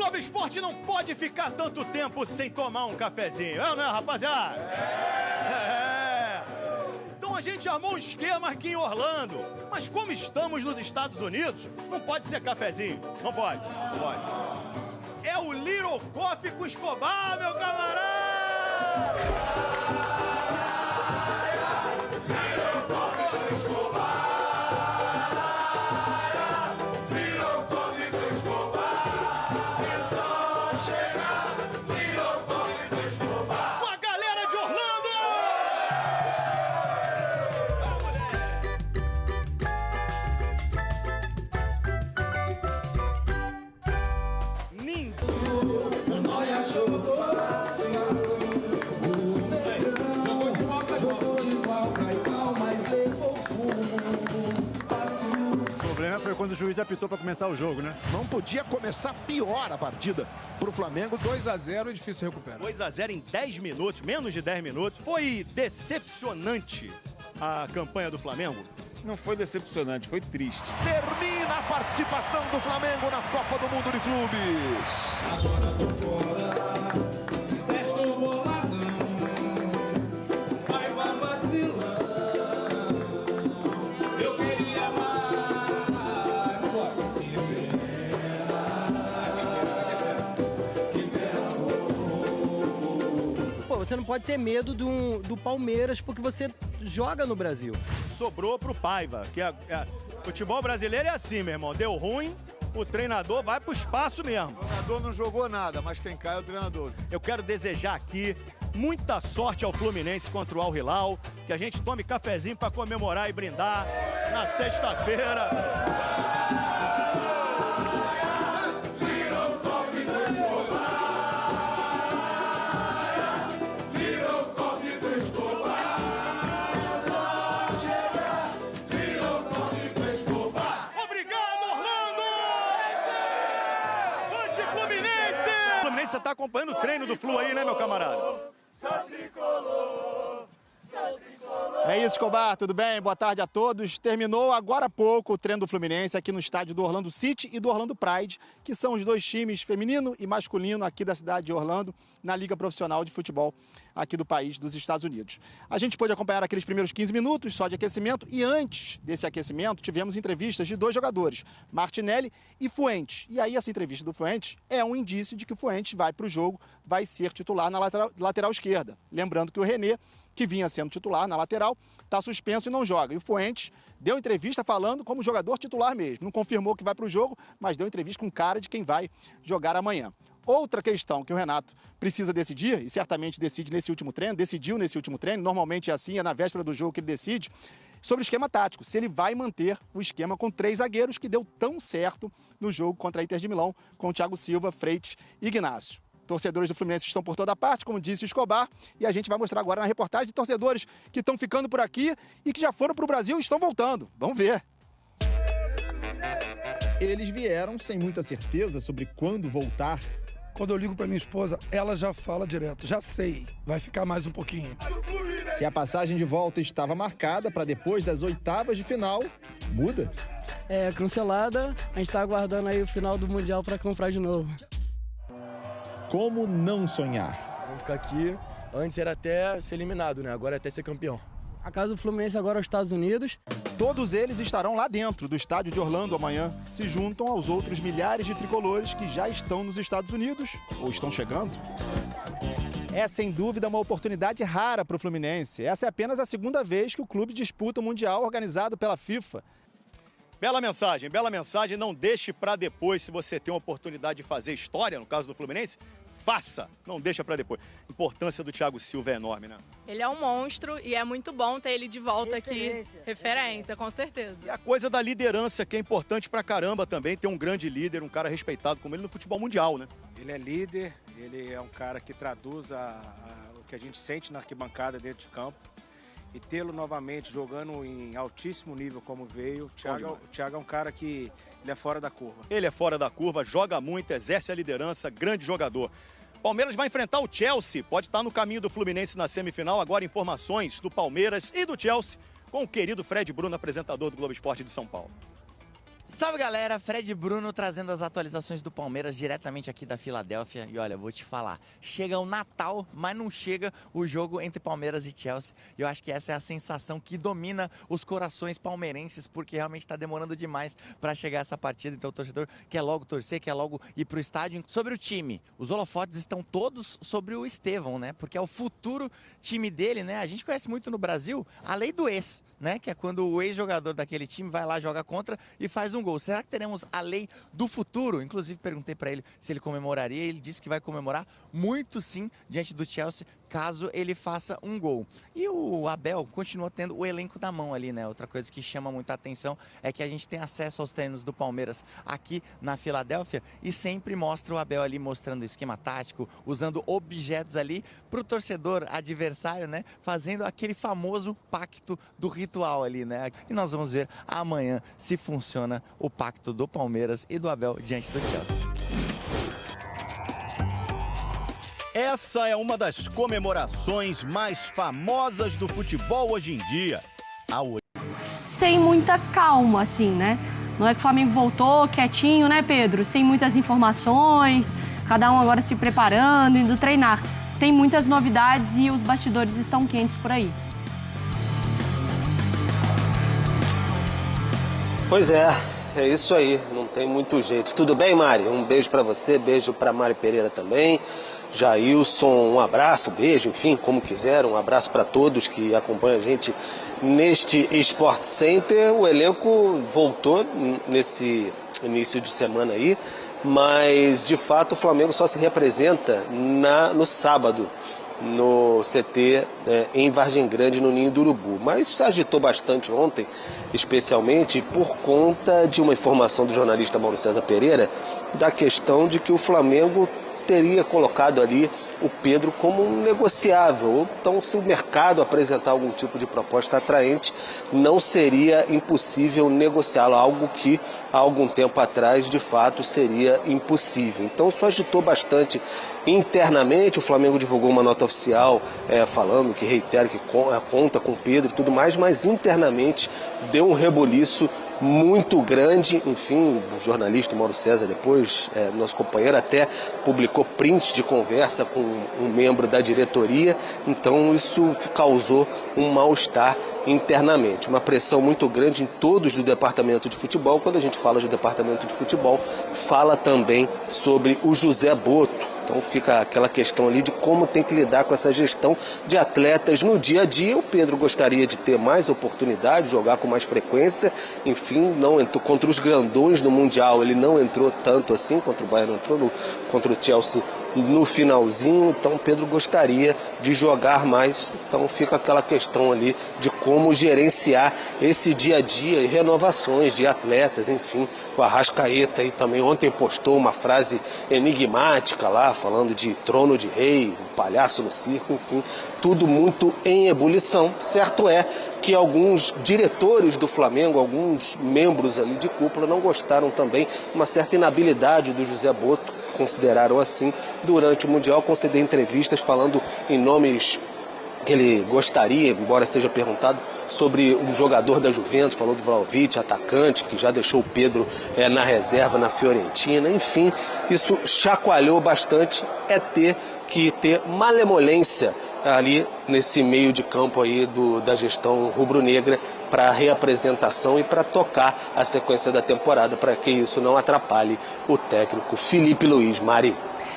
Globo Esporte não pode ficar tanto tempo sem tomar um cafezinho, é ou não é, rapaziada? Então a gente armou um esquema aqui em Orlando, mas como estamos nos Estados Unidos, não pode ser cafezinho, não pode. É o Little Coffee com Escobar, meu camarada! Quando o juiz apitou para começar o jogo, né? Não podia começar pior a partida para o Flamengo. 2-0 é difícil recuperar. 2-0 em 10 minutos, menos de 10 minutos. Foi decepcionante a campanha do Flamengo? Não foi decepcionante, foi triste. Termina a participação do Flamengo na Copa do Mundo de Clubes. Agora tô fora, estou boladão, vai vacilando. Eu queria amar. Você não pode ter medo do Palmeiras porque você joga no Brasil. Sobrou pro Paiva, que futebol brasileiro é assim, meu irmão. Deu ruim, o treinador vai pro espaço mesmo. O treinador não jogou nada, mas quem cai é o treinador. Eu quero desejar aqui muita sorte ao Fluminense contra o Al Hilal, que a gente tome cafezinho para comemorar e brindar na sexta-feira. Você tá acompanhando o treino do Flu aí, né, meu camarada? É isso, Escobar, tudo bem? Boa tarde a todos. Terminou agora há pouco o treino do Fluminense aqui no estádio do Orlando City e do Orlando Pride, que são os dois times feminino e masculino aqui da cidade de Orlando, na Liga Profissional de Futebol aqui do país, dos Estados Unidos. A gente pôde acompanhar aqueles primeiros 15 minutos só de aquecimento e antes desse aquecimento tivemos entrevistas de dois jogadores, Martinelli e Fuentes. E aí essa entrevista do Fuentes é um indício de que o Fuentes vai para o jogo, vai ser titular na lateral esquerda. Lembrando que o René, que vinha sendo titular na lateral, está suspenso e não joga. E o Fuentes deu entrevista falando como jogador titular mesmo. Não confirmou que vai para o jogo, mas deu entrevista com cara de quem vai jogar amanhã. Outra questão que o Renato precisa decidir, e certamente decidiu nesse último treino, normalmente é assim, é na véspera do jogo que ele decide, sobre o esquema tático, se ele vai manter o esquema com 3 zagueiros que deu tão certo no jogo contra a Inter de Milão, com o Thiago Silva, Freitas e Ignacio. Torcedores do Fluminense estão por toda parte, como disse o Escobar, e a gente vai mostrar agora na reportagem de torcedores que estão ficando por aqui e que já foram para o Brasil e estão voltando. Vamos ver. Eles vieram sem muita certeza sobre quando voltar. Quando eu ligo para minha esposa, ela já fala direto, já sei, vai ficar mais um pouquinho. Se a passagem de volta estava marcada para depois das oitavas de final, muda. É cancelada, a gente está aguardando aí o final do Mundial para comprar de novo. Como não sonhar? Vamos ficar aqui. Antes era até ser eliminado, né? Agora é até ser campeão. A casa do Fluminense agora é os Estados Unidos. Todos eles estarão lá dentro do estádio de Orlando amanhã. Se juntam aos outros milhares de tricolores que já estão nos Estados Unidos ou estão chegando. É sem dúvida uma oportunidade rara para o Fluminense. Essa é apenas a segunda vez que o clube disputa o Mundial organizado pela FIFA. Bela mensagem, não deixe para depois. Se você tem uma oportunidade de fazer história, no caso do Fluminense, faça, não deixa para depois. A importância do Thiago Silva é enorme, né? Ele é um monstro e é muito bom ter ele de volta aqui. Referência, com certeza. E a coisa da liderança, que é importante pra caramba também, ter um grande líder, um cara respeitado como ele no futebol mundial, né? Ele é líder, ele é um cara que traduz o que a gente sente na arquibancada dentro de campo. E tê-lo novamente jogando em altíssimo nível como veio, o Thiago é um cara que ele é fora da curva. Ele é fora da curva, joga muito, exerce a liderança, grande jogador. Palmeiras vai enfrentar o Chelsea, pode estar no caminho do Fluminense na semifinal. Agora informações do Palmeiras e do Chelsea com o querido Fred Bruno, apresentador do Globo Esporte de São Paulo. Salve galera, Fred e Bruno trazendo as atualizações do Palmeiras diretamente aqui da Filadélfia. E olha, vou te falar, chega o Natal, mas não chega o jogo entre Palmeiras e Chelsea. E eu acho que essa é a sensação que domina os corações palmeirenses, porque realmente está demorando demais para chegar essa partida. Então o torcedor quer logo torcer, quer logo ir pro estádio. Sobre o time, os holofotes estão todos sobre o Estevão, né? Porque é o futuro time dele, né? A gente conhece muito no Brasil a lei do ex, né? Que é quando o ex-jogador daquele time vai lá, joga contra e faz um gol. Será que teremos a lei do futuro? Inclusive perguntei para ele se ele comemoraria, ele disse que vai comemorar muito sim diante do Chelsea, caso ele faça um gol. E o Abel continua tendo o elenco na mão ali, né? Outra coisa que chama muita atenção é que a gente tem acesso aos treinos do Palmeiras aqui na Filadélfia e sempre mostra o Abel ali mostrando esquema tático, usando objetos ali para o torcedor adversário, né? Fazendo aquele famoso pacto do ritual ali, né? E nós vamos ver amanhã se funciona o pacto do Palmeiras e do Abel diante do Chelsea. Essa é uma das comemorações mais famosas do futebol hoje em dia. Sem muita calma, assim, né? Não é que o Flamengo voltou quietinho, né, Pedro? Sem muitas informações, cada um agora se preparando, indo treinar. Tem muitas novidades e os bastidores estão quentes por aí. Pois é isso aí, não tem muito jeito. Tudo bem, Mari? Um beijo pra você, beijo pra Mari Pereira também. Jailson, um abraço, beijo, enfim, como quiser, um abraço para todos que acompanham a gente neste Sport Center. O elenco voltou nesse início de semana aí, mas de fato o Flamengo só se representa no sábado, no CT em Vargem Grande, no Ninho do Urubu. Mas se agitou bastante ontem, especialmente por conta de uma informação do jornalista Mauro César Pereira, da questão de que o Flamengo teria colocado ali o Pedro como um negociável. Então, se o mercado apresentar algum tipo de proposta atraente, não seria impossível negociá-lo, algo que há algum tempo atrás, de fato, seria impossível. Então, isso agitou bastante internamente. O Flamengo divulgou uma nota oficial falando que reitera que conta com o Pedro e tudo mais, mas internamente deu um rebuliço muito grande. Enfim, o jornalista Mauro César, depois, nosso companheiro, até publicou print de conversa com um membro da diretoria. Então isso causou um mal-estar internamente, uma pressão muito grande em todos do departamento de futebol. Quando a gente fala de departamento de futebol, fala também sobre o José Boto. Então fica aquela questão ali de como tem que lidar com essa gestão de atletas no dia a dia. O Pedro gostaria de ter mais oportunidade, jogar com mais frequência. Enfim, não entrou contra os grandões no Mundial, ele não entrou tanto assim, contra o Bayern entrou, contra o Chelsea no finalzinho. Então Pedro gostaria de jogar mais. Então fica aquela questão ali de como gerenciar esse dia a dia e renovações de atletas. Enfim, o Arrascaeta aí também ontem postou uma frase enigmática lá, falando de trono de rei, um palhaço no circo, enfim, tudo muito em ebulição. Certo é que alguns diretores do Flamengo, alguns membros ali de cúpula não gostaram também, uma certa inabilidade do José Boto, consideraram assim, durante o Mundial. Conceder entrevistas falando em nomes que ele gostaria, embora seja perguntado sobre um jogador da Juventus, falou do Vlahovic, atacante, que já deixou o Pedro na reserva na Fiorentina. Enfim, isso chacoalhou bastante. É ter que ter malemolência ali nesse meio de campo aí da gestão rubro-negra para a reapresentação e para tocar a sequência da temporada, para que isso não atrapalhe o técnico Felipe Luiz. Mari.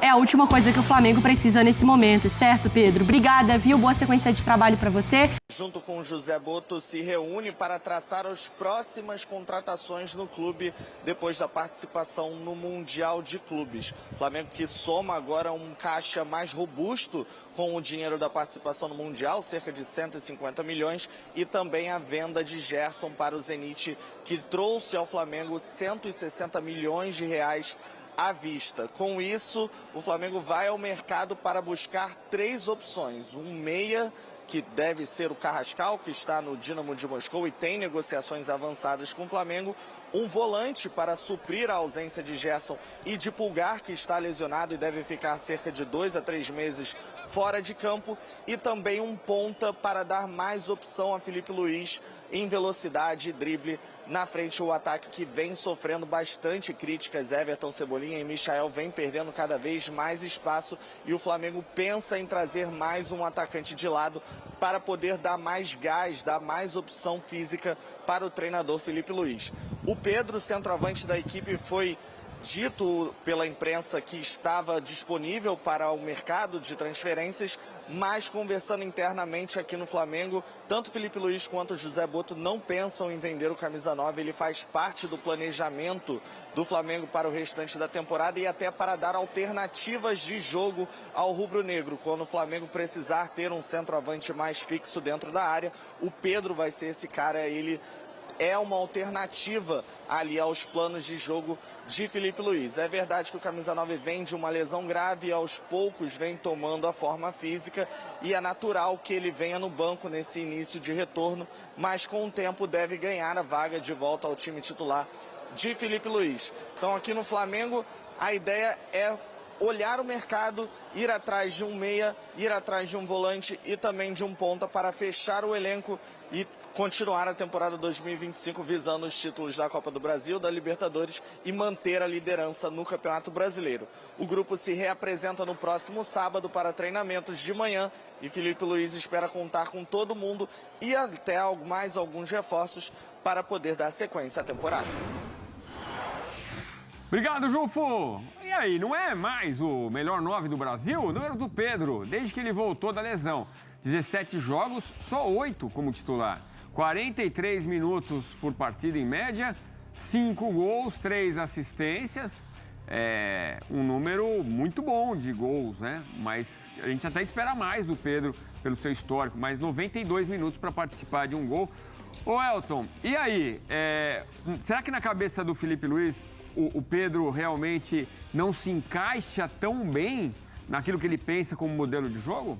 É a última coisa que o Flamengo precisa nesse momento, certo, Pedro? Obrigada, viu? Boa sequência de trabalho para você. Junto com o José Boto, se reúne para traçar as próximas contratações no clube depois da participação no Mundial de Clubes. O Flamengo que soma agora um caixa mais robusto com o dinheiro da participação no Mundial, cerca de 150 milhões, e também a venda de Gerson para o Zenit, que trouxe ao Flamengo 160 milhões de reais à vista. Com isso, o Flamengo vai ao mercado para buscar 3 opções. Um meia, que deve ser o Carrascal, que está no Dinamo de Moscou e tem negociações avançadas com o Flamengo. um volante para suprir a ausência de Gerson e de Pulgar, que está lesionado e deve ficar cerca de 2 a 3 meses fora de campo, e também um ponta para dar mais opção a Felipe Luiz em velocidade e drible na frente. O ataque que vem sofrendo bastante críticas, Everton, Cebolinha e Michael vem perdendo cada vez mais espaço, e o Flamengo pensa em trazer mais um atacante de lado para poder dar mais gás, dar mais opção física para o treinador Felipe Luiz. O Pedro, centroavante da equipe, foi dito pela imprensa que estava disponível para o mercado de transferências, mas conversando internamente aqui no Flamengo, tanto Felipe Luiz quanto José Botto não pensam em vender o camisa 9. Ele faz parte do planejamento do Flamengo para o restante da temporada e até para dar alternativas de jogo ao rubro-negro. Quando o Flamengo precisar ter um centroavante mais fixo dentro da área, o Pedro vai ser esse cara. Ele é uma alternativa ali aos planos de jogo de Felipe Luiz. É verdade que o camisa 9 vem de uma lesão grave e aos poucos vem tomando a forma física, e é natural que ele venha no banco nesse início de retorno, mas com o tempo deve ganhar a vaga de volta ao time titular de Felipe Luiz. Então aqui no Flamengo a ideia é olhar o mercado, ir atrás de um meia, ir atrás de um volante e também de um ponta para fechar o elenco e continuar a temporada 2025 visando os títulos da Copa do Brasil, da Libertadores e manter a liderança no Campeonato Brasileiro. O grupo se reapresenta no próximo sábado para treinamentos de manhã e Felipe Luiz espera contar com todo mundo e até mais alguns reforços para poder dar sequência à temporada. Obrigado, Jufo! E aí, não é mais o melhor 9 do Brasil? Número do Pedro, desde que ele voltou da lesão. 17 jogos, só 8 como titular. 43 minutos por partida em média, 5 gols, 3 assistências. É um número muito bom de gols, né? Mas a gente até espera mais do Pedro pelo seu histórico, mas 92 minutos para participar de um gol. Ô Elton, e aí? Será que na cabeça do Felipe Luiz o Pedro realmente não se encaixa tão bem naquilo que ele pensa como modelo de jogo?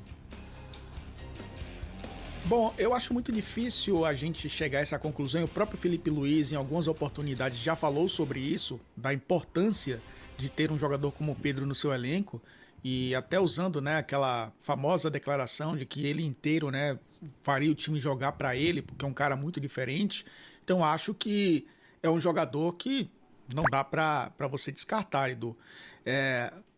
Bom, eu acho muito difícil a gente chegar a essa conclusão. O próprio Felipe Luiz, em algumas oportunidades, já falou sobre isso, da importância de ter um jogador como o Pedro no seu elenco, e até usando, né, aquela famosa declaração de que ele inteiro, né, faria o time jogar para ele, porque é um cara muito diferente. Então acho que é um jogador que não dá para você descartar, Edu.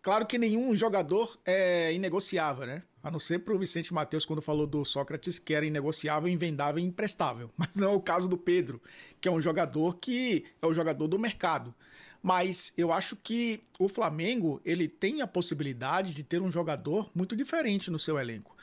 Claro que nenhum jogador é inegociável, né? A não ser para o Vicente Matheus, quando falou do Sócrates, que era inegociável, invendável e imprestável. Mas não é o caso do Pedro, que é um jogador que é o jogador do mercado. Mas eu acho que o Flamengo ele tem a possibilidade de ter um jogador muito diferente no seu elenco.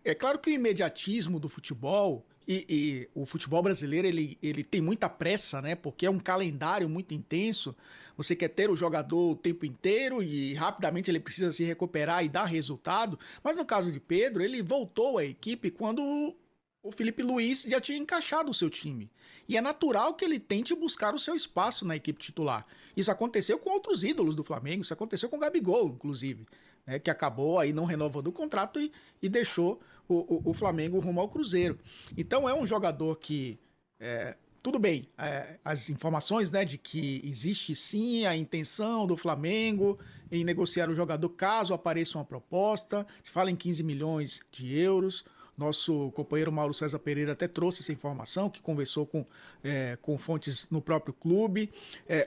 É claro que o imediatismo do futebol e o futebol brasileiro ele tem muita pressa, né? Porque é um calendário muito intenso. Você quer ter o jogador o tempo inteiro e rapidamente ele precisa se recuperar e dar resultado. Mas no caso de Pedro, ele voltou à equipe quando o Felipe Luiz já tinha encaixado o seu time. E é natural que ele tente buscar o seu espaço na equipe titular. Isso aconteceu com outros ídolos do Flamengo, isso aconteceu com o Gabigol, inclusive, né, que acabou aí não renovando o contrato e deixou o Flamengo rumo ao Cruzeiro. Então é um jogador que... Tudo bem, as informações, né, de que existe sim a intenção do Flamengo em negociar o jogador caso apareça uma proposta, se fala em 15 milhões de euros. Nosso companheiro Mauro César Pereira até trouxe essa informação, que conversou com fontes no próprio clube.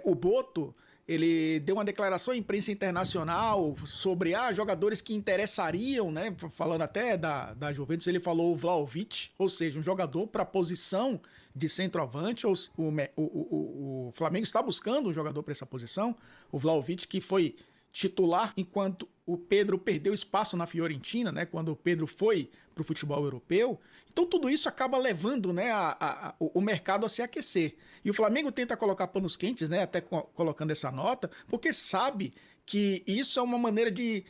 O Botto, ele deu uma declaração à imprensa internacional sobre jogadores que interessariam, né? Falando até da Juventus, ele falou o Vlahovic, ou seja, um jogador para a posição de centroavante. O Flamengo está buscando um jogador para essa posição. O Vlahovic, que foi titular enquanto o Pedro perdeu espaço na Fiorentina, né? Quando o Pedro foi para o futebol europeu. Então tudo isso acaba levando, né, o mercado a se aquecer. E o Flamengo tenta colocar panos quentes, né, até colocando essa nota, porque sabe que isso é uma maneira de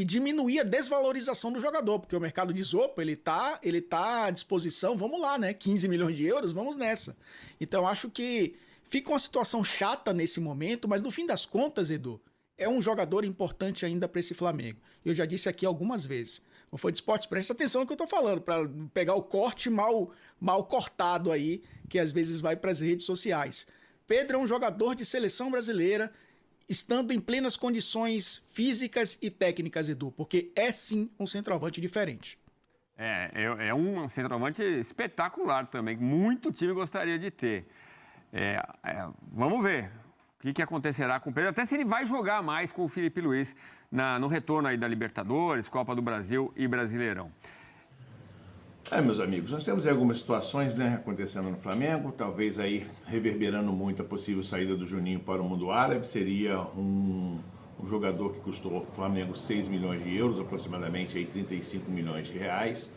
diminuir a desvalorização do jogador, porque o mercado diz, opa, ele tá à disposição, vamos lá, né, 15 milhões de euros, vamos nessa. Então acho que fica uma situação chata nesse momento, mas no fim das contas, Edu, é um jogador importante ainda para esse Flamengo. Eu já disse aqui algumas vezes. O Fã de Esportes, presta atenção no que eu tô falando, para pegar o corte mal cortado aí, que às vezes vai para as redes sociais. Pedro é um jogador de seleção brasileira, estando em plenas condições físicas e técnicas, Edu, porque é sim um centroavante diferente. É um centroavante espetacular também, que muito time gostaria de ter. Vamos ver o que acontecerá com o Pedro, até se ele vai jogar mais com o Filipe Luiz no retorno aí da Libertadores, Copa do Brasil e Brasileirão. Meus amigos, nós temos aí algumas situações, né, acontecendo no Flamengo, talvez aí reverberando muito a possível saída do Juninho para o mundo árabe. Seria um jogador que custou ao Flamengo 6 milhões de euros, aproximadamente aí 35 milhões de reais,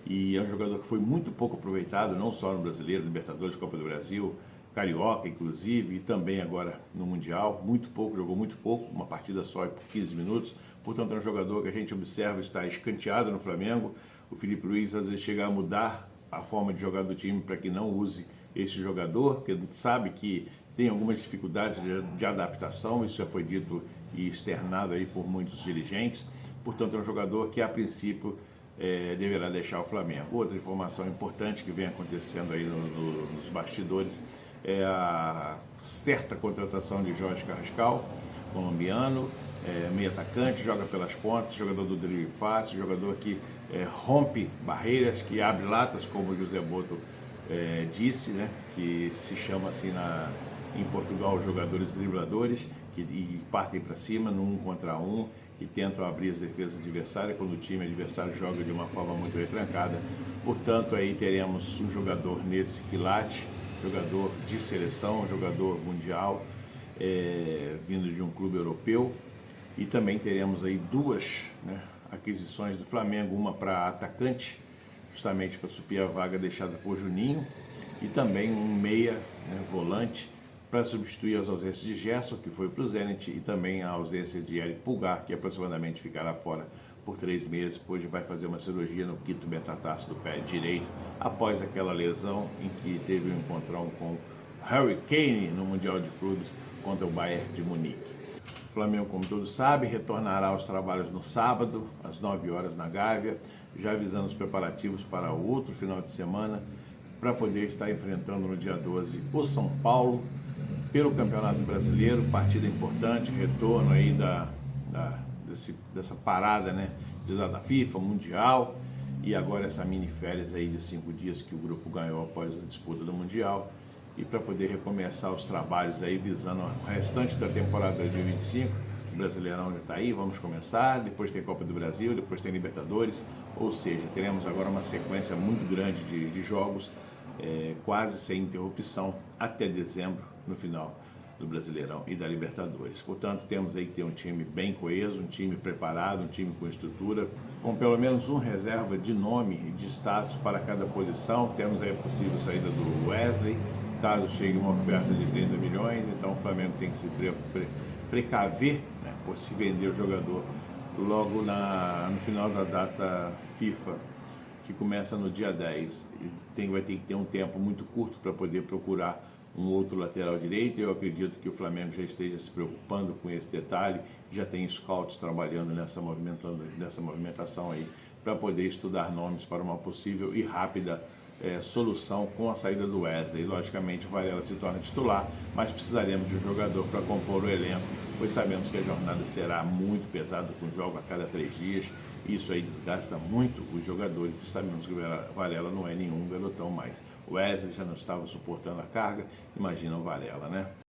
e é um jogador que foi muito pouco aproveitado, não só no Brasileiro, Libertadores, Copa do Brasil, Carioca, inclusive, e também agora no Mundial. Muito pouco, jogou muito pouco, uma partida só por 15 minutos, portanto é um jogador que a gente observa estar escanteado no Flamengo. O Filipe Luiz às vezes chega a mudar a forma de jogar do time para que não use esse jogador, porque sabe que tem algumas dificuldades de adaptação, isso já foi dito e externado aí por muitos dirigentes. Portanto, é um jogador que a princípio deverá deixar o Flamengo. Outra informação importante que vem acontecendo aí nos bastidores é a certa contratação de Jorge Carrascal, colombiano, meio atacante, joga pelas pontas, jogador do drible fácil, jogador que rompe barreiras, que abre latas, como o José Boto disse, né, que se chama assim em Portugal os jogadores dribladores, e partem para cima no 1 contra 1 e tentam abrir as defesas adversárias quando o time adversário joga de uma forma muito retrancada. Portanto, aí teremos um jogador nesse quilate, jogador de seleção, jogador mundial, vindo de um clube europeu. E também teremos aí duas, né, aquisições do Flamengo, uma para atacante, justamente para suprir a vaga deixada por Juninho, e também um meia, né, volante, para substituir as ausências de Gerson, que foi para o Zenit, e também a ausência de Eric Pulgar, que aproximadamente ficará fora por 3 meses, pois vai fazer uma cirurgia no quinto metatarso do pé direito, após aquela lesão em que teve um encontrão com Harry Kane no Mundial de Clubes contra o Bayern de Munique. O Flamengo, como todos sabem, retornará aos trabalhos no sábado, às 9 horas na Gávea, já visando os preparativos para o outro final de semana, para poder estar enfrentando no dia 12 o São Paulo, pelo Campeonato Brasileiro, partida importante, retorno aí dessa parada, né, da FIFA, Mundial, e agora essa mini férias aí de 5 dias que o grupo ganhou após a disputa do Mundial, e para poder recomeçar os trabalhos aí visando o restante da temporada 2025, o Brasileirão já está aí, vamos começar, depois tem Copa do Brasil, depois tem Libertadores, ou seja, teremos agora uma sequência muito grande de jogos, quase sem interrupção, até dezembro, no final do Brasileirão e da Libertadores. Portanto, temos aí que ter um time bem coeso, um time preparado, um time com estrutura, com pelo menos um reserva de nome e de status para cada posição. Temos aí a possível saída do Wesley, caso chegue uma oferta de 30 milhões, então o Flamengo tem que se precaver, né, por se vender o jogador logo no final da data FIFA, que começa no dia 10. Vai ter que ter um tempo muito curto para poder procurar um outro lateral direito. Eu acredito que o Flamengo já esteja se preocupando com esse detalhe, já tem scouts trabalhando nessa movimentação aí, para poder estudar nomes para uma possível e rápida solução com a saída do Wesley. Logicamente, o Varela se torna titular, mas precisaremos de um jogador para compor o elenco, pois sabemos que a jornada será muito pesada, com jogo a cada 3 dias. Isso aí desgasta muito os jogadores, e sabemos que o Varela não é nenhum garotão mais. O Wesley já não estava suportando a carga, imagina o Varela, né?